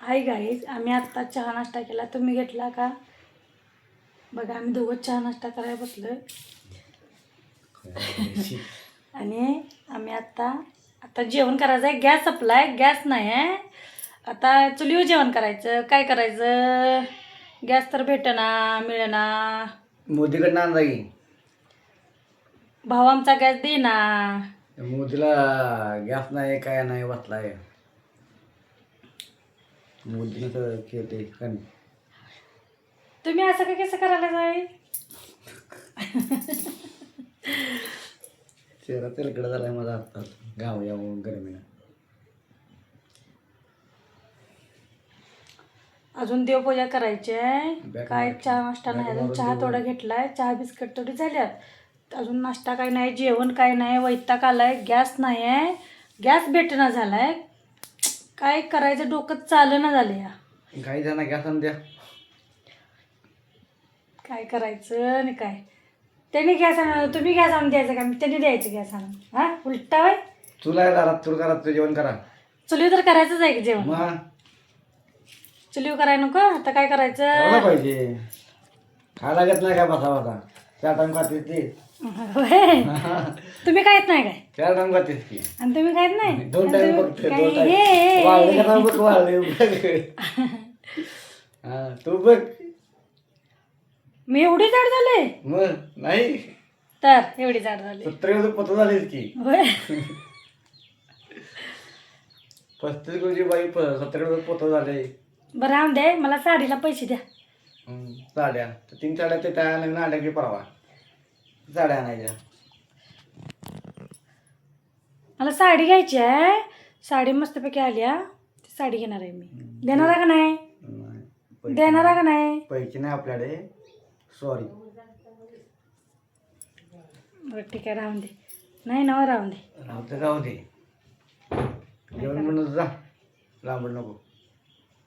Hi guys, आम्ही आत्ता चहा नाश्ता केला. तुम्ही घेतला का? बघा आम्ही दोघं चहा नाश्ता करायला बसलोय. आणि आम्ही आता जेवण करायचं आहे. गॅस संपलाय, गॅस नाही आहे. आता चुलीवर जेवण करायचं. काय करायचं? गॅस तर भेटेना, मिळेना. मोदीकडनं आणला की भाऊ आमचा गॅस देईना. मोदीला गॅस नाही, काय नाही, बसलाय मोदीनं तर केले कण. तुम्ही असं का कसं करायला जाईल? चेहरा तेलकडे झालाय माझा आता गाव यावं गरमीनं. अजून देवपूजा करायची आहे. काय चहा नाश्ता नाही अजून. चहा थोडा घेतलाय, चहा बिस्किट थोडी झाल्यात. अजून नाश्ता काय नाही, जेवण काय नाही. वैताग आलाय. गॅस नाही आहे, गॅस भेटेना झालाय. काय करायचं डोकं चालना झालं या. काही जण गॅस आणून द्या. काय करायचं आणि काय त्यांनी गॅस आणून, तुम्ही गॅस आणून द्यायचं का? त्यांनी द्यायचं गॅस आणून? हा उलटा वय. चुला आहे दारात, चूल करा, तू जेवण करा. चुलीवर तर करायचंच आहे की जेवण. मग चुलीवर करायला नको. आता काय करायचं पाहिजे. खायला लागत नाही काय बसा बसा. 4 टाइम खातेस ती. होय. तुम्ही खायत नाही काय? 4 टाइम खातेस की. आणि तुम्ही खायत नाही? 2 टाइम बघते. 2 काय- टाइम हे- वाळले का नाही बघ, वाळले बघ. हा तू बघ. मी एवढी जाड झाले मग नाही तर एवढी जाड झाली. 70 पत झालीस की. होय. 35 किलोची बाई 70 पोत झाले. बरं राहून दे, मला साडीला पैसे द्या. साड्या 3 साड्या ते त्या नवीन आल्या की परवा साड्या आणायच्या. मला साडी घ्यायची आहे. साडी मस्तपैकी आल्या, ती साडी घेणार आहे मी. देणार आहे का नाही? देणार आहे का नाही? पैसे नाही आपल्याकडे, सॉरी. बरं ठीक आहे, राहून दे. नाही ना, राहून दे. राहू दे. जेवण म्हणून जा, लांबड नको.